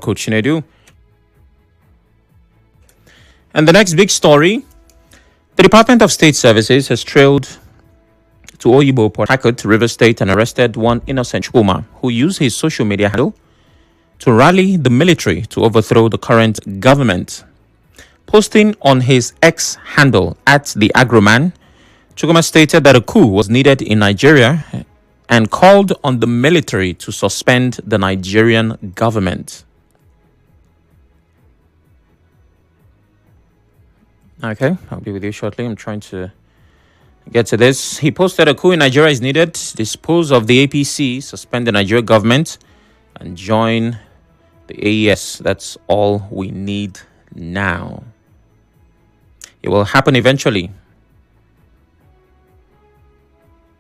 Coach Chinedu. And the next big story, the Department of State Services has trailed to Oyibo, Port Harcourt, River State, and arrested one innocent Chukuma who used his social media handle to rally the military to overthrow the current government. Posting on his X handle at the Agroman, Chukuma stated that a coup was needed in Nigeria and called on the military to suspend the Nigerian government. Okay, I'll be with you shortly. I'm trying to get to this. He posted a coup in Nigeria is needed, dispose of the APC, suspend the Nigerian government, and join the AES. That's all we need now. It will happen eventually.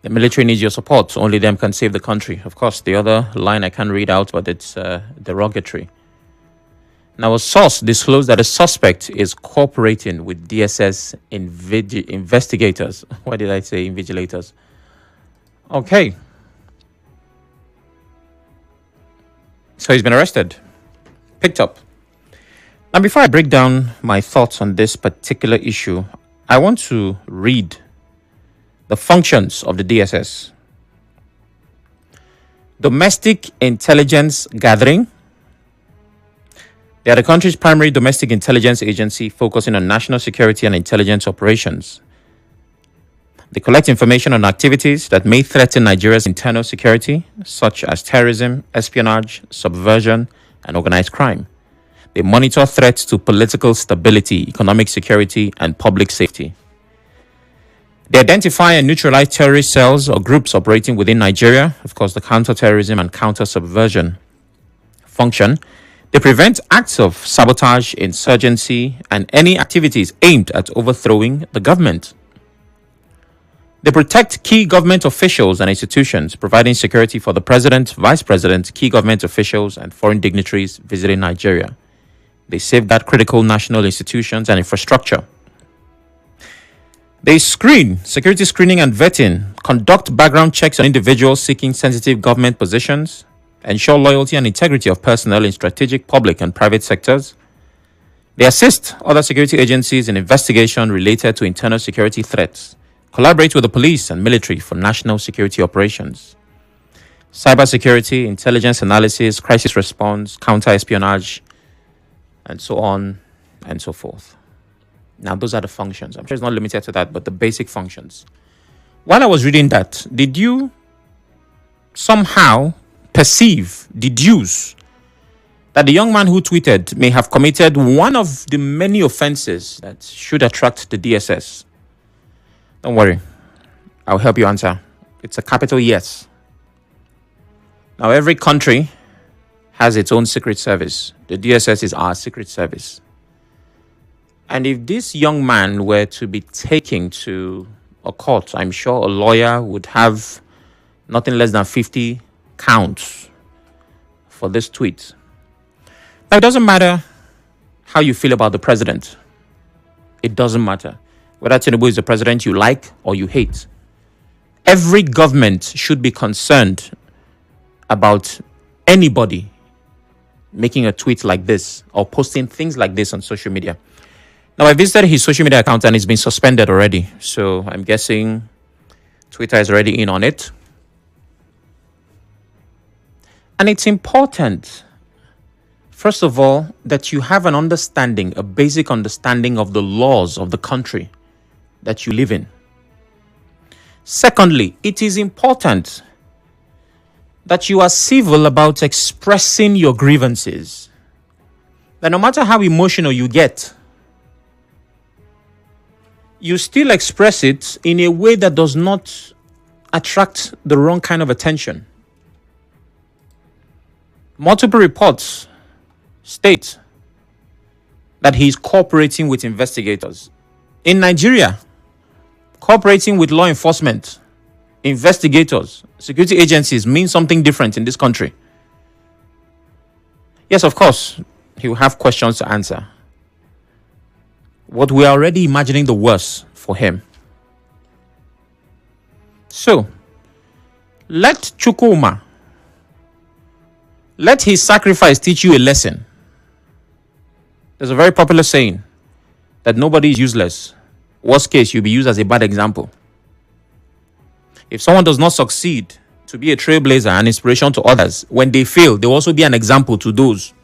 The military needs your support. Only them can save the country. Of course, the other line I can't read out, but it's derogatory. Now, a source disclosed that a suspect is cooperating with DSS investigators. Why did I say invigilators? Okay. So he's been arrested, picked up. Now, before I break down my thoughts on this particular issue, I want to read the functions of the DSS. Domestic intelligence gathering. They are the country's primary domestic intelligence agency focusing on national security and intelligence operations. They collect information on activities that may threaten Nigeria's internal security, such as terrorism, espionage, subversion, and organized crime. They monitor threats to political stability, economic security, and public safety. They identify and neutralize terrorist cells or groups operating within Nigeria, of course, the counterterrorism and counter-subversion function. They prevent acts of sabotage, insurgency, and any activities aimed at overthrowing the government. They protect key government officials and institutions, providing security for the president, vice president, key government officials, and foreign dignitaries visiting Nigeria. They safeguard critical national institutions and infrastructure. They screen, security screening and vetting, conduct background checks on individuals seeking sensitive government positions, ensure loyalty and integrity of personnel in strategic public and private sectors. They assist other security agencies in investigation related to internal security threats, collaborate with the police and military for national security operations, cybersecurity, intelligence analysis, crisis response, counter-espionage, and so on and so forth. Now, those are the functions. I'm sure it's not limited to that, but the basic functions. While I was reading that, did you somehow deduce that the young man who tweeted may have committed one of the many offenses that should attract the DSS? Don't worry. I'll help you answer. It's a capital yes. Now, every country has its own secret service. The DSS is our secret service. And if this young man were to be taken to a court, I'm sure a lawyer would have nothing less than 50 counts for this tweet. Now, it doesn't matter how you feel about the president. It doesn't matter whether Tinubu is the president you like or you hate. Every government should be concerned about anybody making a tweet like this or posting things like this on social media. Now, I visited his social media account and it's been suspended already. So I'm guessing Twitter is already in on it. And it's important, first of all, that you have an understanding, a basic understanding of the laws of the country that you live in. Secondly, it is important that you are civil about expressing your grievances. That no matter how emotional you get, you still express it in a way that does not attract the wrong kind of attention. Multiple reports state that he is cooperating with investigators. In Nigeria, cooperating with law enforcement, investigators, security agencies mean something different in this country. Yes, of course, he will have questions to answer. What we are already imagining the worst for him. So, let Chukwuma Let his sacrifice teach you a lesson. There's a very popular saying that nobody is useless. Worst case, you'll be used as a bad example. If someone does not succeed to be a trailblazer and inspiration to others, when they fail, they'll also be an example to those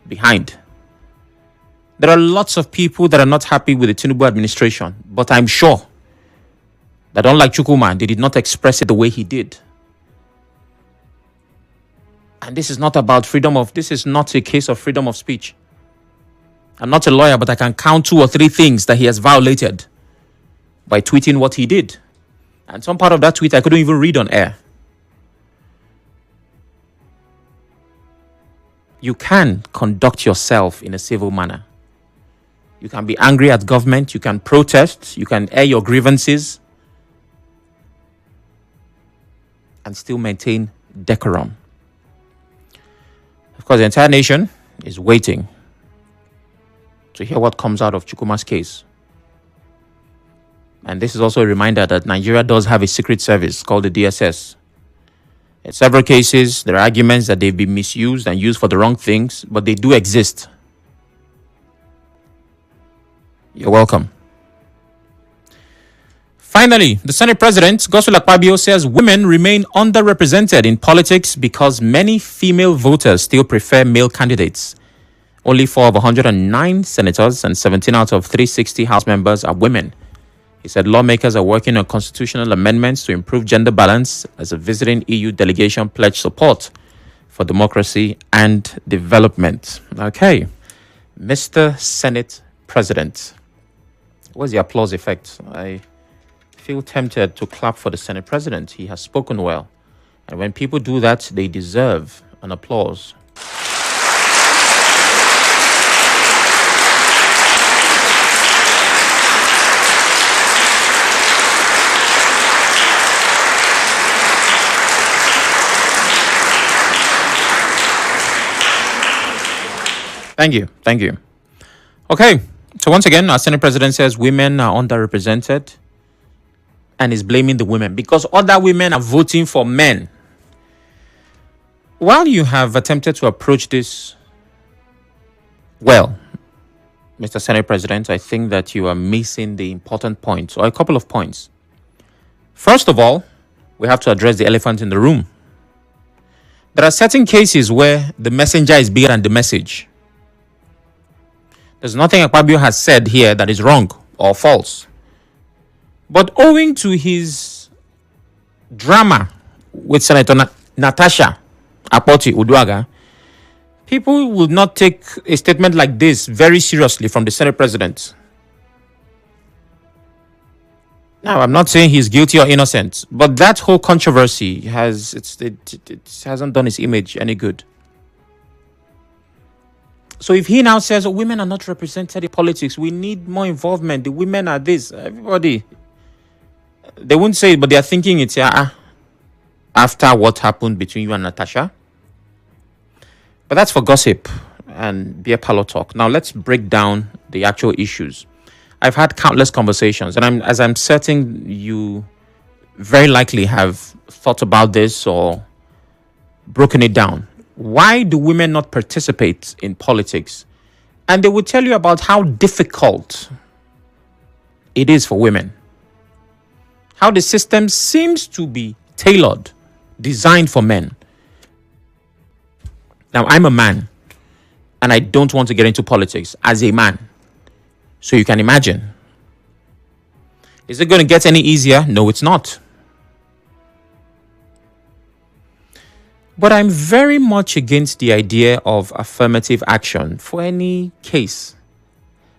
behind. There are lots of people that are not happy with the Tinubu administration, but I'm sure that unlike Chukwuma, they did not express it the way he did. And this is not a case of freedom of speech. I'm not a lawyer, but I can count 2 or 3 things that he has violated by tweeting what he did. And some part of that tweet I couldn't even read on air. You can conduct yourself in a civil manner. You can be angry at government, you can protest, you can air your grievances, and still maintain decorum. Of course, the entire nation is waiting to hear what comes out of Chukwuma's case. And this is also a reminder that Nigeria does have a secret service called the DSS. In several cases, there are arguments that they've been misused and used for the wrong things, but they do exist. You're welcome. Finally, the Senate President, Godswill Akpabio, says women remain underrepresented in politics because many female voters still prefer male candidates. Only 4 of 109 senators and 17 out of 360 House members are women. He said lawmakers are working on constitutional amendments to improve gender balance as a visiting EU delegation pledged support for democracy and development. Okay, Mr. Senate President. What's the applause effect? I feel tempted to clap for the Senate President. He has spoken well. And when people do that, they deserve an applause. Thank you. Okay, so once again, our Senate President says women are underrepresented and is blaming the women because other women are voting for men. While you have attempted to approach this well, Mr. Senate President, I think that you are missing the important points, or a couple of points. First of all, we have to address the elephant in the room. There are certain cases where the messenger is bigger than the message. There's nothing Akpabio has said here that is wrong or false. But owing to his drama with Senator Natasha Akpoti-Uduaghan, people will not take a statement like this very seriously from the Senate President. Now, I'm not saying he's guilty or innocent, but that whole controversy hasn't done his image any good. So if he now says, women are not represented in politics, we need more involvement, the women are this, everybody, they won't say it, but they are thinking it's after what happened between you and Natasha. But that's for gossip and beer parlor talk. Now let's break down the actual issues. I've had countless conversations, and I'm certain you very likely have thought about this or broken it down. Why do women not participate in politics? And they will tell you about how difficult it is for women. How the system seems to be tailored, designed for men. Now, I'm a man, and I don't want to get into politics as a man. So you can imagine. Is it going to get any easier? No, it's not. But I'm very much against the idea of affirmative action for any case.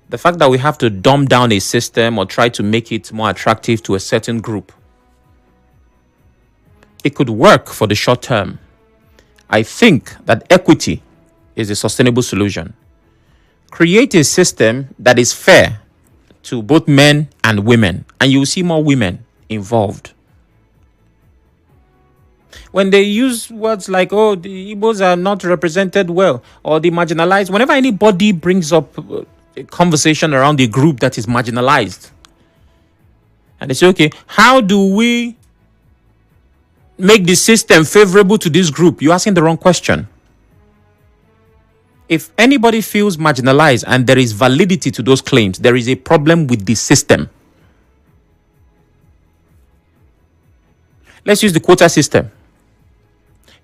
The fact that we have to dumb down a system or try to make it more attractive to a certain group. It could work for the short term. I think that equity is a sustainable solution. Create a system that is fair to both men and women, and you will see more women involved. When they use words like, the Igbos are not represented well, or the marginalized, whenever anybody brings up a conversation around a group that is marginalized, and they say, okay, how do we make the system favorable to this group? You're asking the wrong question. If anybody feels marginalized and there is validity to those claims, there is a problem with the system. Let's use the quota system.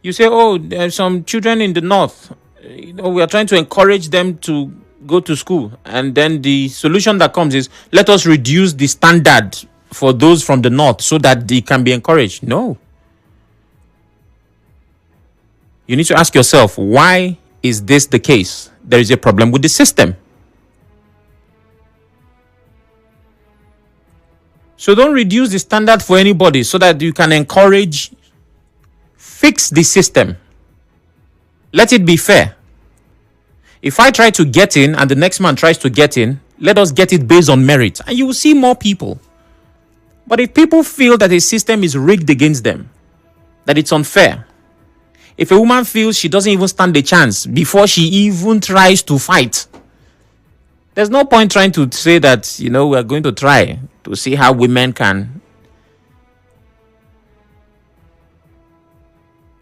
You say, oh, there are some children in the north. We are trying to encourage them to go to school. And then the solution that comes is, let us reduce the standard for those from the north so that they can be encouraged. No. You need to ask yourself, why is this the case? There is a problem with the system. So don't reduce the standard for anybody so that you can encourage. Fix the system. Let it be fair. If I try to get in and the next man tries to get in, let us get it based on merit. And you will see more people. But if people feel that a system is rigged against them, that it's unfair, if a woman feels she doesn't even stand a chance before she even tries to fight, there's no point trying to say that, we're going to try to see how women can.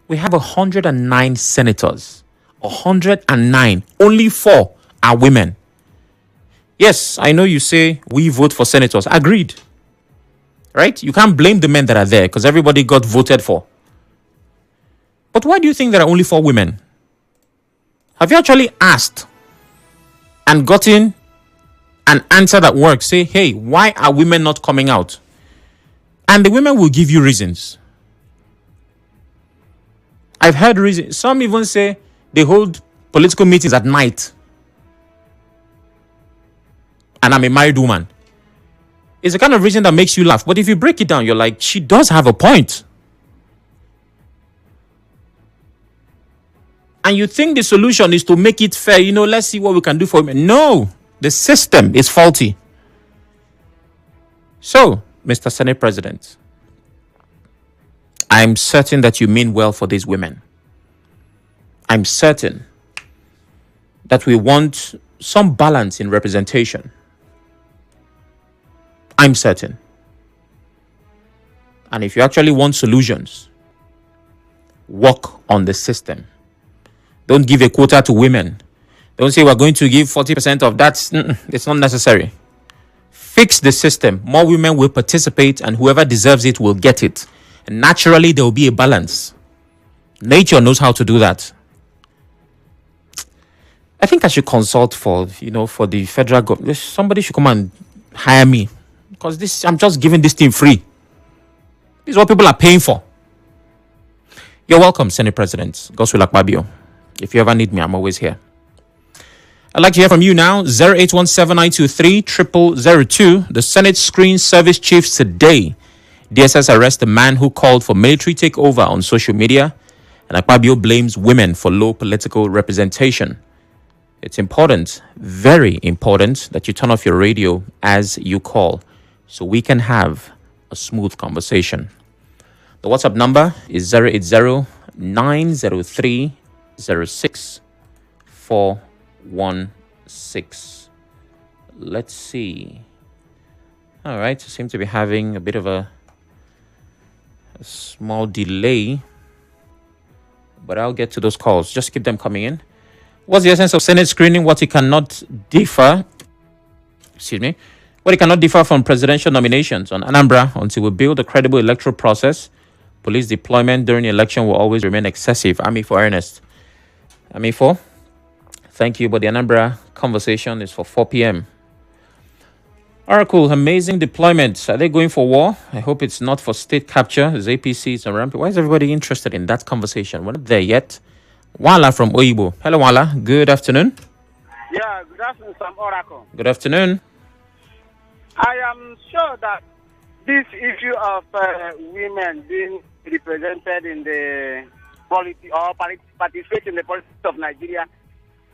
We have 109 senators. 109. Only 4 are women. Yes, I know you say we vote for senators. Agreed. Right? You can't blame the men that are there because everybody got voted for. But why do you think there are only 4 women? Have you actually asked and gotten an answer that works? Say, hey, why are women not coming out? And the women will give you reasons. I've heard reasons. Some even say they hold political meetings at night. And I'm a married woman. It's the kind of reason that makes you laugh. But if you break it down, you're like, she does have a point. And you think the solution is to make it fair. Let's see what we can do for women. No, the system is faulty. So, Mr. Senate President, I'm certain that you mean well for these women. I'm certain that we want some balance in representation. I'm certain. And if you actually want solutions, work on the system. Don't give a quota to women. Don't say we're going to give 40% of that. It's not necessary. Fix the system. More women will participate and whoever deserves it will get it. And naturally, there will be a balance. Nature knows how to do that. I think I should consult for the federal government. Somebody should come and hire me. Because I'm just giving this thing free. This is what people are paying for. You're welcome, Senate President. Gospel Akpabio. If you ever need me, I'm always here. I'd like to hear from you now. 0817-923-0002. The Senate screen service chiefs today. DSS arrests the man who called for military takeover on social media. And Akpabio blames women for low political representation. It's important, very important, that you turn off your radio as you call so we can have a smooth conversation. The WhatsApp number is 080-903-06-416. Let's see. All right, seem to be having a bit of a small delay, but I'll get to those calls. Just keep them coming in. What's the essence of Senate screening? What it cannot differ from presidential nominations on Anambra until we build a credible electoral process. Police deployment during the election will always remain excessive. Army for Ernest. Army for? Thank you, but the Anambra conversation is for 4 p.m. Oracle, amazing deployment. Are they going for war? I hope it's not for state capture. Is APC is around? Why is everybody interested in that conversation? We're not there yet. Wala from Oyibo. Hello, Wala. Good afternoon. Yeah, good afternoon, Sam Oracle. Good afternoon. I am sure that this issue of women being represented in the politics or participate in the politics of Nigeria,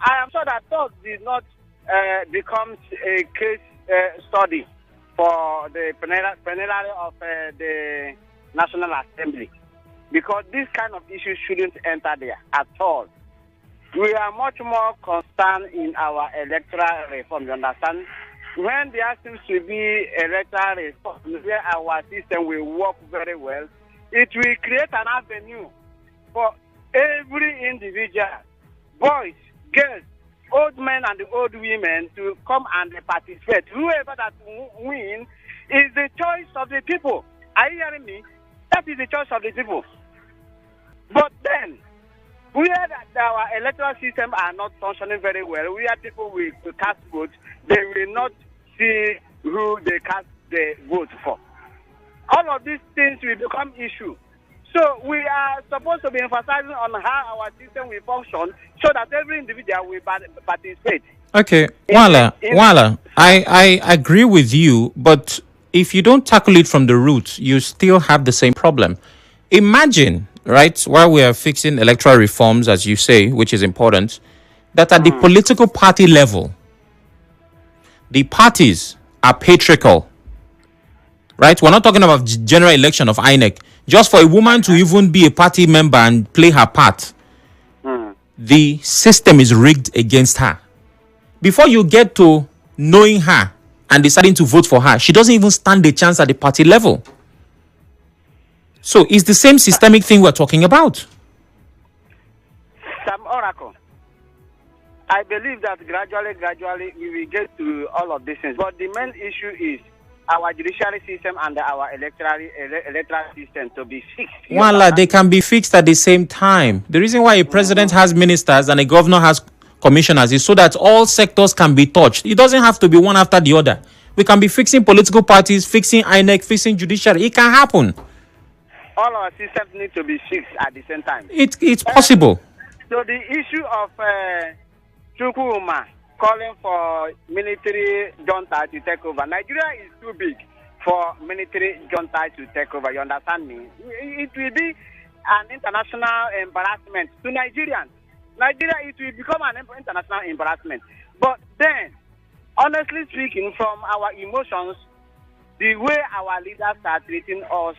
I am sure that talk did not become a case study for the plenary of the National Assembly, because this kind of issue shouldn't enter there at all. We are much more concerned in our electoral reform, you understand? When there seems to be electoral reform where our system will work very well, it will create an avenue for every individual, boys, girls, old men and the old women to come and participate. Whoever that win is the choice of the people. Are you hearing me? That is the choice of the people. But then, where that our electoral system are not functioning very well, where people will cast votes, they will not see who they cast the vote for. All of these things will become issue. So we are supposed to be emphasizing on how our system will function so that every individual will participate. Okay, Wala, I agree with you, but if you don't tackle it from the root, you still have the same problem. Imagine, right, while we are fixing electoral reforms, as you say, which is important, that at the political party level, the parties are patriarchal, right? We're not talking about general election of INEC. Just for a woman to even be a party member and play her part, the system is rigged against her. Before you get to knowing her and deciding to vote for her, she doesn't even stand a chance at the party level. So it's the same systemic thing we're talking about. Sam Oracle, I believe that gradually we will get to all of these things. But the main issue is our judiciary system and our electoral system to be fixed. Voila, they can be fixed at the same time. The reason why a president has ministers and a governor has commissioners is so that all sectors can be touched. It doesn't have to be one after the other. We can be fixing political parties, fixing INEC, fixing judiciary. It can happen. All our systems need to be fixed at the same time. It's possible. So the issue of Chukwuma calling for military junta to take over. Nigeria is too big for military junta to take over. You understand me? It will be an international embarrassment to Nigerians. Nigeria, it will become an international embarrassment. But then, honestly speaking, from our emotions, the way our leaders are treating us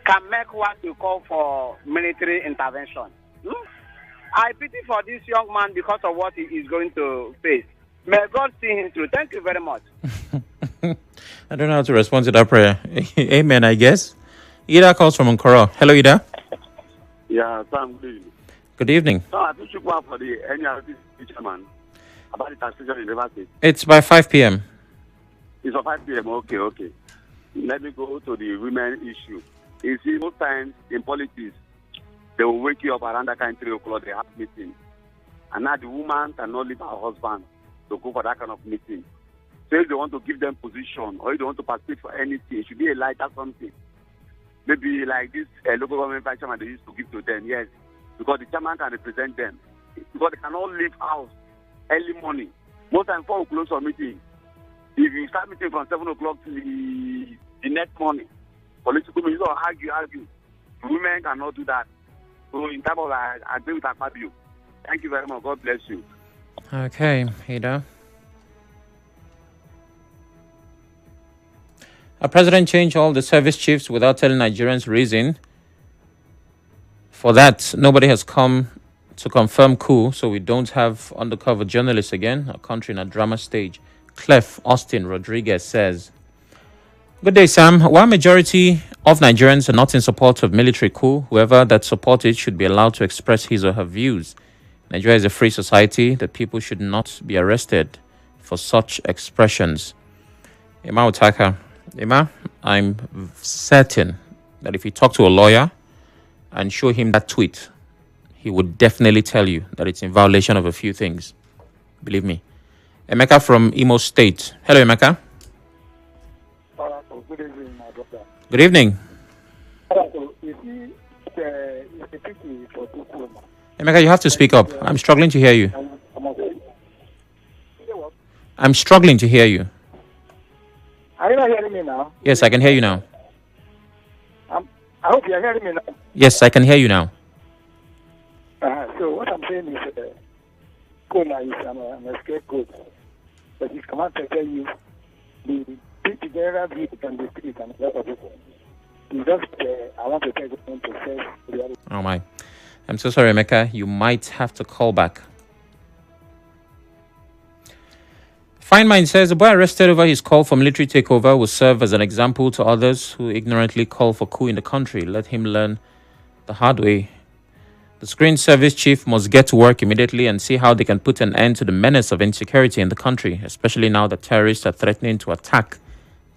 can make one to call for military intervention. I pity for this young man because of what he is going to face. May God see him through. Thank you very much. I don't know how to respond to that prayer. Amen, I guess. Ida calls from Nkoro. Hello, Ida. Yeah, Sam, good evening. Good evening. So I think you go for the NRC chairman about the taxation in River State. It's by 5 p.m. It's at 5 p.m. Okay. Let me go to the women issue. You see, most times in politics, they will wake you up around that kind of 3 o'clock, they have meeting. And now the woman cannot leave her husband to go for that kind of meeting. So if they want to give them position or if they want to participate for anything, it should be a lighter something. Maybe like this local government vice chairman they used to give to them, yes. Because the chairman can represent them. Because they cannot leave house early morning. Most times 4 o'clock for meeting. If you start meeting from 7 o'clock to the next morning, political meetings or argue. Women cannot do that. So in terms of I agree with Akpabio. Thank you very much. God bless you. Okay, Ida. Our president changed all the service chiefs without telling Nigerians reason. For that, nobody has come to confirm coup, so we don't have undercover journalists again. A country in a drama stage. Clef Austin Rodriguez says, good day, Sam. While majority of Nigerians are not in support of military coup, whoever that supports it should be allowed to express his or her views. Nigeria is a free society. That people should not be arrested for such expressions. Emma Otaka. Emma, I'm certain that if you talk to a lawyer and show him that tweet, he would definitely tell you that it's in violation of a few things. Believe me. Emeka from Imo State. Hello, Emeka. Good evening, my brother. Good evening. Emeka, you have to speak up. I'm struggling to hear you. I'm struggling to hear you. Are you not hearing me now? Yes, I can hear you now. I hope you're hearing me now. Yes, I can hear you now. So what I'm saying is, Kona is an scapegoat. But his command to tell you the general view can be split and a lot of people. It's just, I want to take it into face reality. Oh my. I'm so sorry, Emeka. You might have to call back. Fine Mind says the boy arrested over his call for military takeover will serve as an example to others who ignorantly call for coup in the country. Let him learn the hard way. The screen service chief must get to work immediately and see how they can put an end to the menace of insecurity in the country, especially now that terrorists are threatening to attack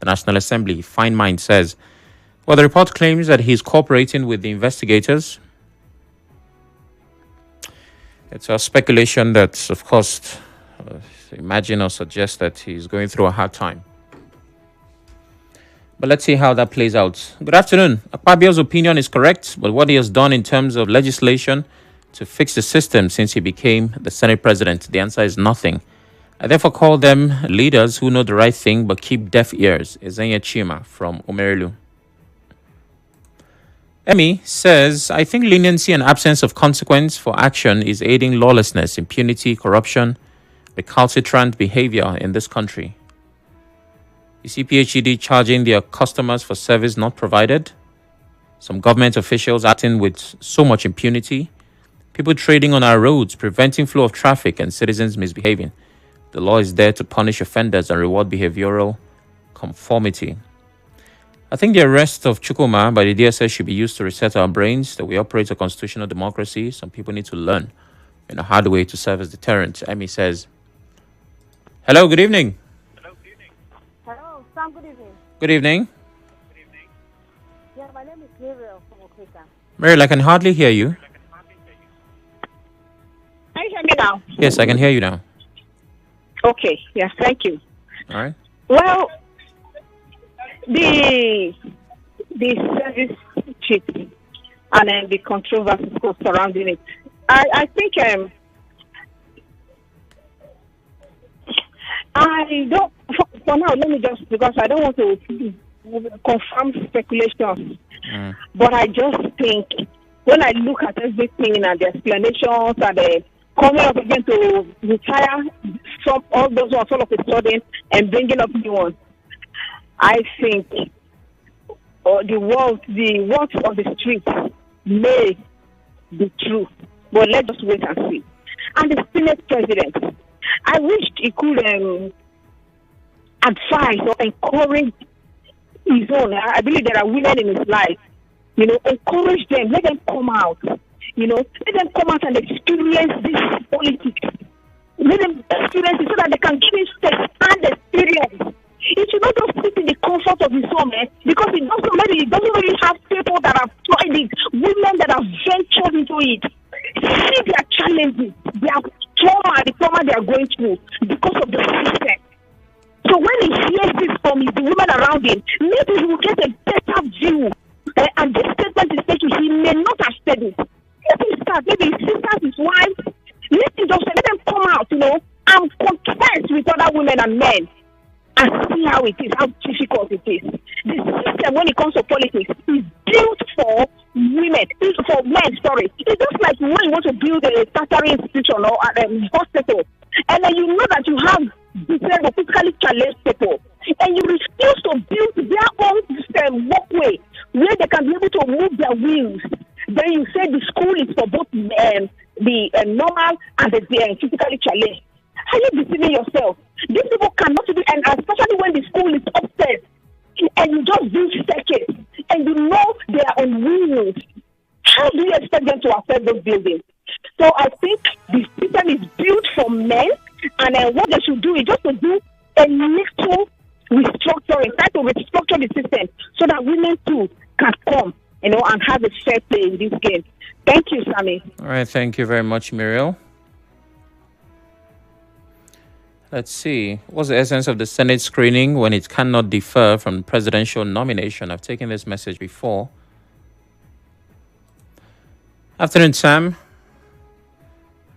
the National Assembly. Fine Mind says. Well, the report claims that he's cooperating with the investigators. It's a speculation that, of course, imagine or suggest that he's going through a hard time. But let's see how that plays out. Good afternoon. Akpabio's opinion is correct, but what he has done in terms of legislation to fix the system since he became the Senate president, the answer is nothing. I therefore call them leaders who know the right thing but keep deaf ears. Ezenya Chima from Omerelu. Emmy says, I think leniency and absence of consequence for action is aiding lawlessness, impunity, corruption, recalcitrant behavior in this country. You see PhD charging their customers for service not provided. Some government officials acting with so much impunity. People trading on our roads, preventing flow of traffic and citizens misbehaving. The law is there to punish offenders and reward behavioral conformity. I think the arrest of Chukuma by the DSS should be used to reset our brains that we operate a constitutional democracy. Some people need to learn in a hard way to serve as deterrent. Emmy says, hello, good evening. Hello, Sam, good evening. Good evening. Yeah, my name is Muriel from Okrika. Meryl, I can hardly hear you. Can you hear me now? Yes, I can hear you now. Okay, yeah, thank you. All right. Well, the service chief and then the controversy surrounding it. I think I don't, for now, let me just, because I don't want to confirm speculations, but I just think when I look at everything and the explanations and the coming up again to retire from all those ones all of a sudden and bringing up new ones, I think the words on the street may be true, but let's just wait and see. And the Senate president, I wished he could advise or encourage his own. I believe there are women in his life. Encourage them, let them come out. Let them come out and experience this politics. Let them experience it so that they can give first-hand experience. It should not just sit in the comfort of his home, because it doesn't really have people that have tried it, women that have ventured into it. See their challenges, their trauma they are going through because of the system. So when he hears this from the women around him, maybe he will get a better view. And this statement is taken, he may not have said it. Let him start, maybe his sisters, his wife, let them come out, and confess with other women and men and see how it is, how difficult it is. The system, when it comes to politics, is built for women, for men, sorry. It's just like when you want to build a tertiary institution or a hospital, and then you know that you have disabled, physically challenged people, and you refuse to build their own walkway where they can be able to move their wheels. Then you say the school is for both the normal and the physically challenged. Are you deceiving yourself? These people cannot be, and especially when the school is upstairs, and you just build staircase, and you know they are on wheels. How do you expect them to affect those buildings? So I think the system is built for men, and what they should do is just to do a little restructuring, try to restructure the system so that women too can come, and have a fair play in this game. Thank you, Sammy. All right, thank you very much, Muriel. Let's see. What's the essence of the Senate screening when it cannot differ from presidential nomination? I've taken this message before. Afternoon, Sam.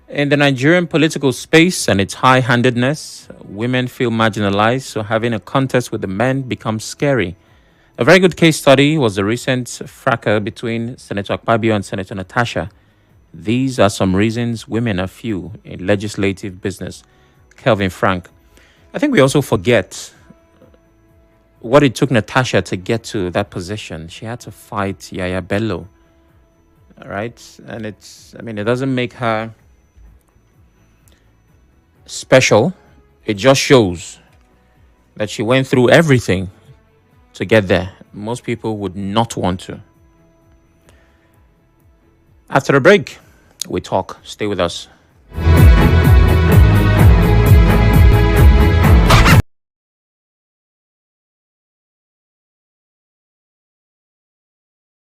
In the Nigerian political space and its high-handedness, women feel marginalized, so having a contest with the men becomes scary. A very good case study was the recent fracas between Senator Akpabio and Senator Natasha. These are some reasons women are few in legislative business. Kelvin Frank. I think we also forget what it took Natasha to get to that position. She had to fight Yaya Bello. All right? And it doesn't make her special. It just shows that she went through everything to get there. Most people would not want to. After a break, we talk. Stay with us.